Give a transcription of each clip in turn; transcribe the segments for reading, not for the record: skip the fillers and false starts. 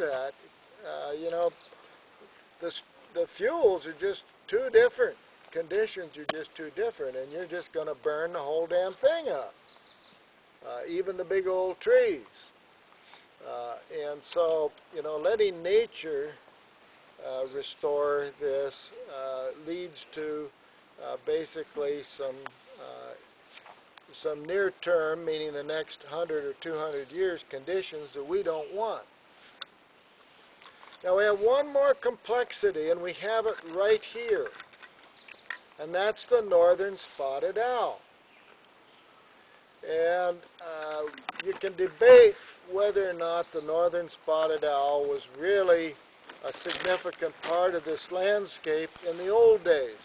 that. The fuels are just too different. Conditions are just too different, and you're just going to burn the whole damn thing up, even the big old trees. And so, letting nature restore this leads to basically some near-term, meaning the next 100 or 200 years, conditions that we don't want. Now we have one more complexity, and we have it right here, and that's the northern spotted owl. And you can debate whether or not the northern spotted owl was really a significant part of this landscape in the old days,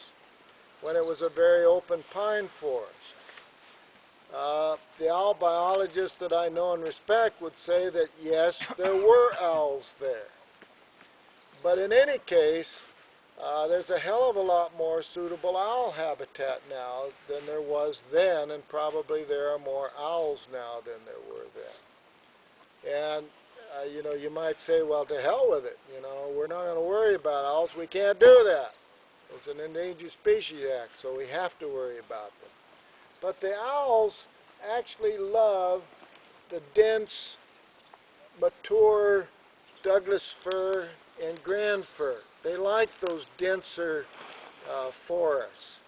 when it was a very open pine forest. The owl biologists that I know and respect would say that yes, there were owls there. But in any case, there's a hell of a lot more suitable owl habitat now than there was then, and probably there are more owls now than there were then. And you might say, well, to hell with it. We're not going to worry about owls. We can't do that. It's an Endangered Species Act, so we have to worry about them. But the owls actually love the dense, mature Douglas fir and grand fir. They like those denser forests.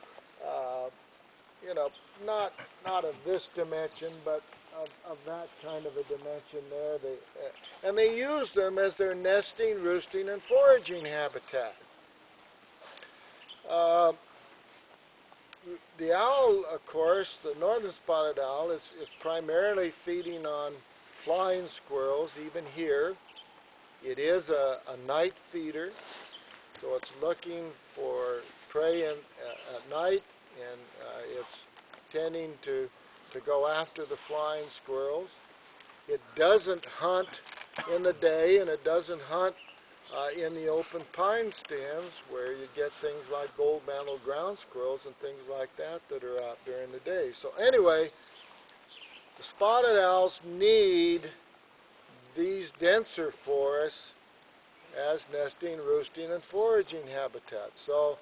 Not of this dimension, but of that kind of a dimension there. And they use them as their nesting, roosting, and foraging habitat. The owl, of course, the northern spotted owl, is primarily feeding on flying squirrels, even here. It is a night feeder, so it's looking for prey at night, and it's tending to go after the flying squirrels. It doesn't hunt in the day, and it doesn't hunt in the open pine stands where you get things like gold-mantled ground squirrels and things like that that are out during the day. So anyway, the spotted owls need these denser forests as nesting, roosting, and foraging habitats. So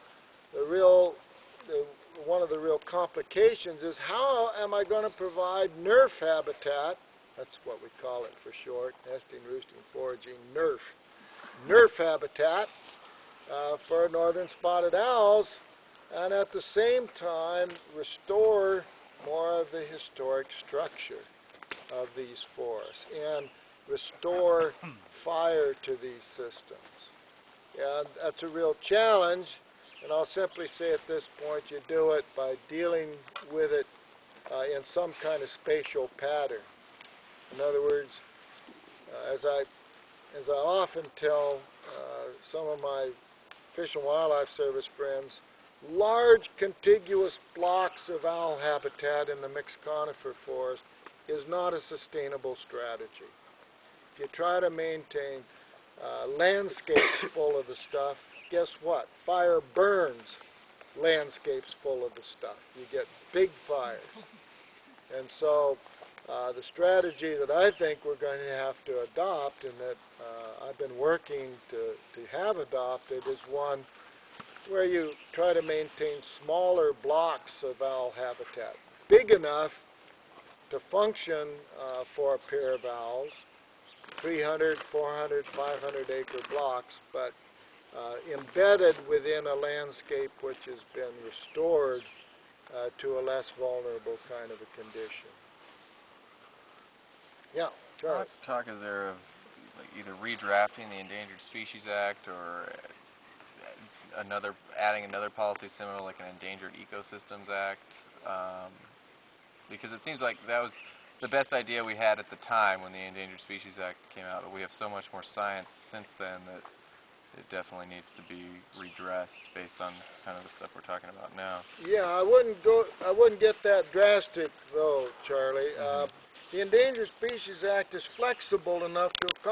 one of the real complications is, how am I going to provide NERF habitat? That's what we call it for short, nesting, roosting, foraging, NERF. NERF habitat for northern spotted owls, and at the same time restore more of the historic structure of these forests and restore fire to these systems. And that's a real challenge, and I'll simply say at this point, you do it by dealing with it in some kind of spatial pattern. In other words, as I often tell some of my Fish and Wildlife Service friends, large contiguous blocks of owl habitat in the mixed conifer forest is not a sustainable strategy. If you try to maintain landscapes full of the stuff, guess what? Fire burns landscapes full of the stuff. You get big fires. And so the strategy that I think we're going to have to adopt, and that I've been working to have adopted, is one where you try to maintain smaller blocks of owl habitat, big enough to function for a pair of owls, 300, 400, 500 acre blocks, but embedded within a landscape which has been restored to a less vulnerable kind of a condition. Yeah, Charles. Let's talk, is there either redrafting the Endangered Species Act or adding another policy similar, like an Endangered Ecosystems Act? Because it seems like that was the best idea we had at the time when the Endangered Species Act came out, but we have so much more science since then that it definitely needs to be redressed based on kind of the stuff we're talking about now. Yeah, I wouldn't get that drastic though, Charlie. The Endangered Species Act is flexible enough to accomplish